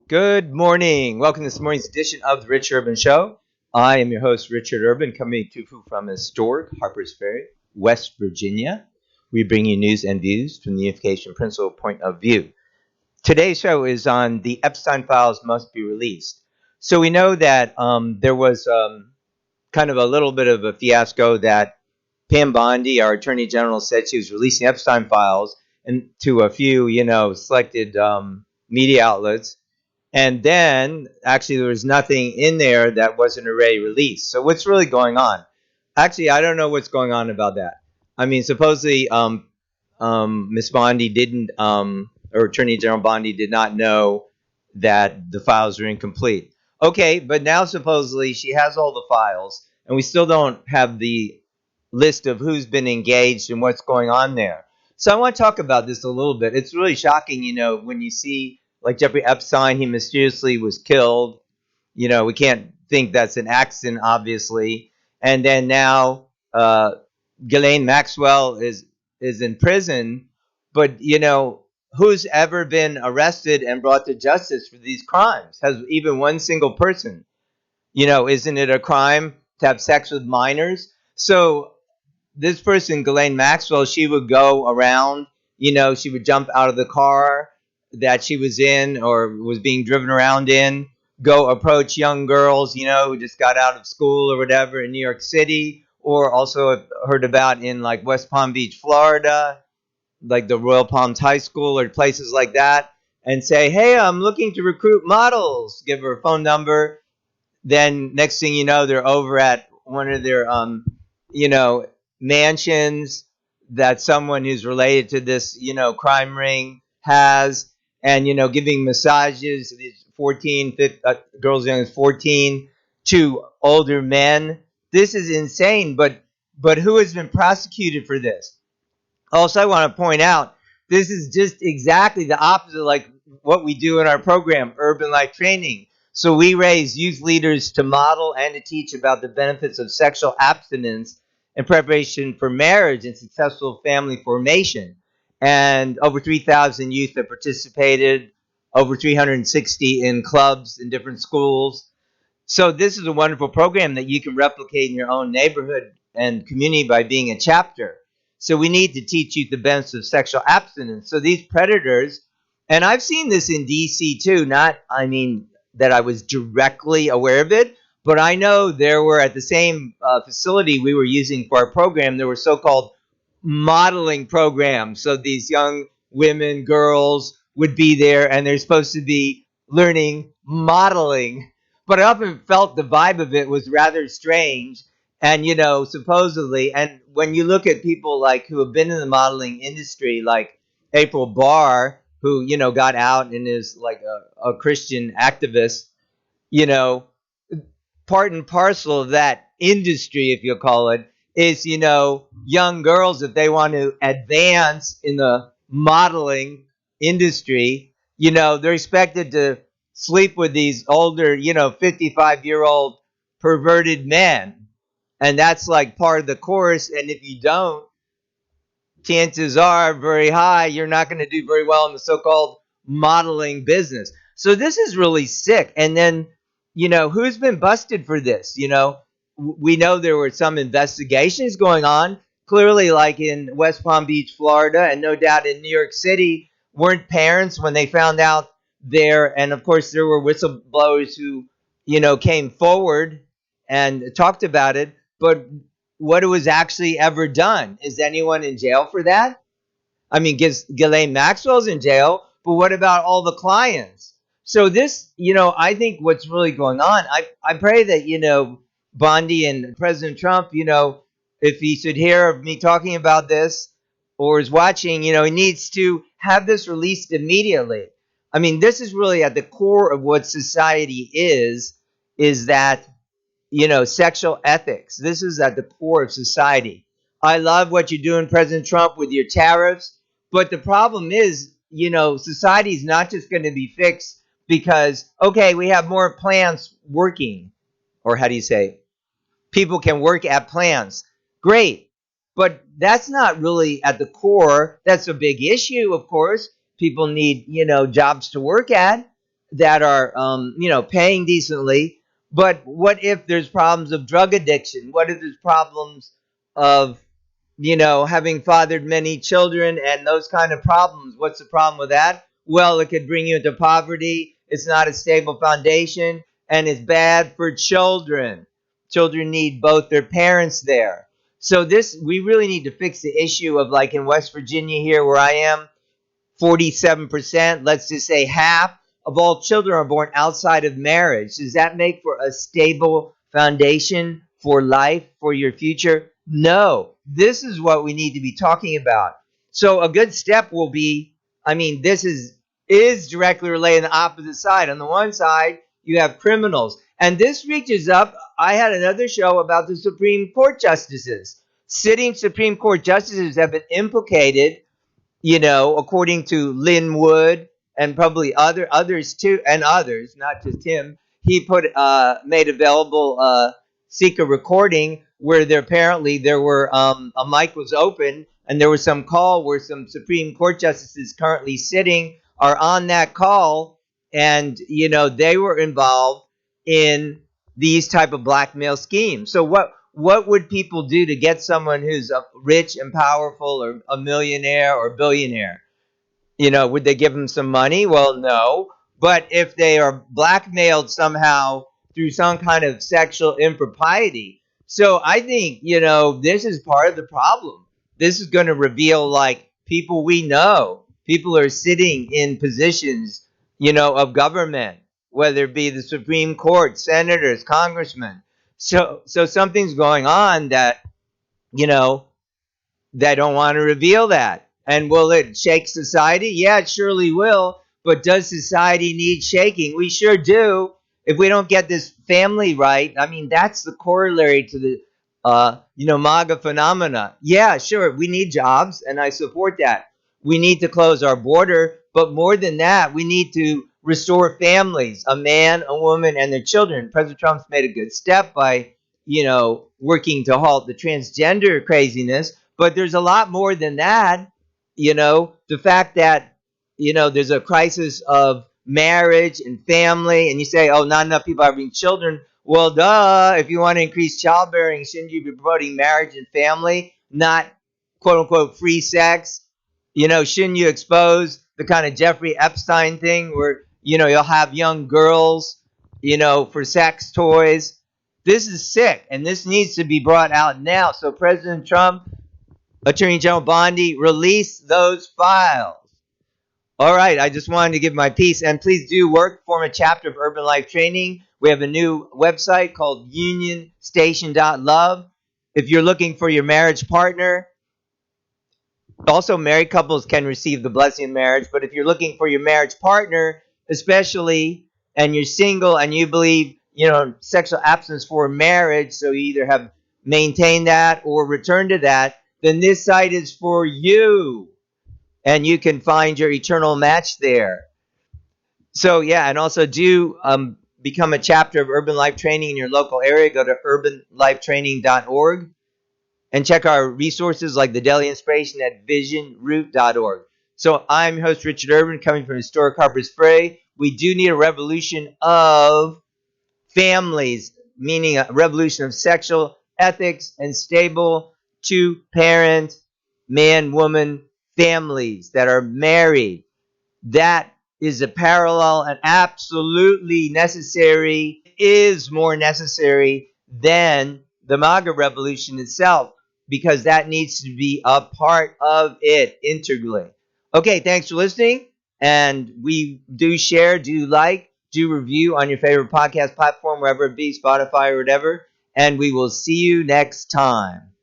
Good morning. Welcome to this morning's edition of the Rich Urban Show. I am your host, Richard Urban, coming to you from historic Harpers Ferry, West Virginia. We bring you news and views from the unification principle point of view. Today's show is on the Epstein files must be released. So we know that there was kind of a little bit of a fiasco that Pam Bondi, our Attorney General, said she was releasing Epstein files and to a few, selected media outlets. And then actually there was nothing in there that wasn't already released. So what's really going on? Actually, I don't know what's going on about that. I mean, supposedly Miss Bondi didn't, or Attorney General Bondi did not know that the files were incomplete. Okay, but now supposedly she has all the files, and we still don't have the list of who's been engaged and what's going on there. So I want to talk about this a little bit. It's really shocking, when you see like Jeffrey Epstein, he mysteriously was killed. We can't think that's an accident, obviously. And then now Ghislaine Maxwell is in prison. But, who's ever been arrested and brought to justice for these crimes? Has even one single person? Isn't it a crime to have sex with minors? So this person, Ghislaine Maxwell, she would go around, she would jump out of the car that she was in or was being driven around in, go approach young girls, who just got out of school or whatever in New York City, or also I've heard about in like West Palm Beach, Florida, like the Royal Palms High School or places like that, and say, hey, I'm looking to recruit models, give her a phone number. Then next thing you know, they're over at one of their, mansions that someone who's related to this, crime ring has, and giving massages to these 14 15, girls young as 14 to older men. This is insane. But who has been prosecuted for this? Also, I want to point out this is just exactly the opposite of like what we do in our program, Urban Life Training. So we raise youth leaders to model and to teach about the benefits of sexual abstinence in preparation for marriage and successful family formation. And over 3,000 youth have participated, over 360 in clubs in different schools. So this is a wonderful program that you can replicate in your own neighborhood and community by being a chapter. So we need to teach youth the benefits of sexual abstinence. So these predators, and I've seen this in DC too, that I was directly aware of it, but I know there were at the same facility we were using for our program, there were so-called modeling programs. So these young women, girls would be there and they're supposed to be learning modeling. But I often felt the vibe of it was rather strange. And, supposedly, and when you look at people like who have been in the modeling industry, like April Barr, who, got out and is like a Christian activist, part and parcel of that industry, if you call it, is, young girls, if they want to advance in the modeling industry, they're expected to sleep with these older, 55-year-old perverted men. And that's like part of the course. And if you don't, chances are very high you're not going to do very well in the so-called modeling business. So this is really sick. And then, who's been busted for this? We know there were some investigations going on, clearly like in West Palm Beach, Florida, and no doubt in New York City, weren't parents when they found out there. And of course, there were whistleblowers who, came forward and talked about it. But what was actually ever done? Is anyone in jail for that? I mean, Ghislaine Maxwell's in jail, but what about all the clients? So this, I think what's really going on, I pray that, Bondi and President Trump, if he should hear of me talking about this or is watching, he needs to have this released immediately. I mean, this is really at the core of what society is that, sexual ethics. This is at the core of society. I love what you're doing, President Trump, with your tariffs. But the problem is, society is not just going to be fixed because, okay, we have more plants working. Or how do you say? People can work at plants. Great. But that's not really at the core. That's a big issue, of course. People need, jobs to work at. that are, paying decently. But what if there's problems of drug addiction? What if there's problems of, having fathered many children and those kind of problems? What's the problem with that? Well, it could bring you into poverty. It's not a stable foundation, and it's bad for children. Children need both their parents there. So we really need to fix the issue of, like in West Virginia here where I am, 47%, let's just say half of all children are born outside of marriage. Does that make for a stable foundation for life, for your future? No. This is what we need to be talking about. So a good step will be, this is directly related on the opposite side. On the one side, you have criminals. And this reaches up. I had another show about the Supreme Court justices. Sitting Supreme Court justices have been implicated, according to Lynn Wood and probably others too, and others, not just him. He made available secret recording where there were a mic was open and there was some call where some Supreme Court justices currently sitting are on that call, and they were involved in these type of blackmail schemes. So what would people do to get someone who's rich and powerful or a millionaire or billionaire? Would they give them some money? Well, no. But if they are blackmailed somehow through some kind of sexual impropriety. So I think, this is part of the problem. This is going to reveal, like, people we know. People are sitting in positions, of government, whether it be the Supreme Court, senators, congressmen. So something's going on that, they don't want to reveal that. And will it shake society? Yeah, it surely will. But does society need shaking? We sure do. If we don't get this family right, that's the corollary to the, MAGA phenomena. Yeah, sure, we need jobs, and I support that. We need to close our border, but more than that, we need to restore families, a man, a woman, and their children. President Trump's made a good step by, working to halt the transgender craziness, but there's a lot more than that. The fact that, there's a crisis of marriage and family, and you say, oh, not enough people are having children. Well, duh, if you want to increase childbearing, shouldn't you be promoting marriage and family, not quote unquote free sex? Shouldn't you expose the kind of Jeffrey Epstein thing where, you'll have young girls, for sex toys? This is sick, and this needs to be brought out now. So President Trump, Attorney General Bondi, release those files. All right, I just wanted to give my piece. And please do form a chapter of Urban Life Training. We have a new website called unionstation.love. If you're looking for your marriage partner, also married couples can receive the blessing of marriage. But if you're looking for your marriage partner, especially, and you're single and you believe, sexual abstinence for marriage, so you either have maintained that or returned to that, then this site is for you. And you can find your eternal match there. So, yeah, and also do become a chapter of Urban Life Training in your local area. Go to urbanlifetraining.org and check our resources like the Daily Inspiration at visionroot.org. So I'm your host, Richard Urban, coming from historic Harpers Ferry. We do need a revolution of families, meaning a revolution of sexual ethics and stable two-parent, man-woman families that are married. That is a parallel and absolutely necessary, is more necessary than the MAGA revolution itself, because that needs to be a part of it integrally. Okay, thanks for listening. And we do share, do like, do review on your favorite podcast platform, wherever it be, Spotify or whatever. And we will see you next time.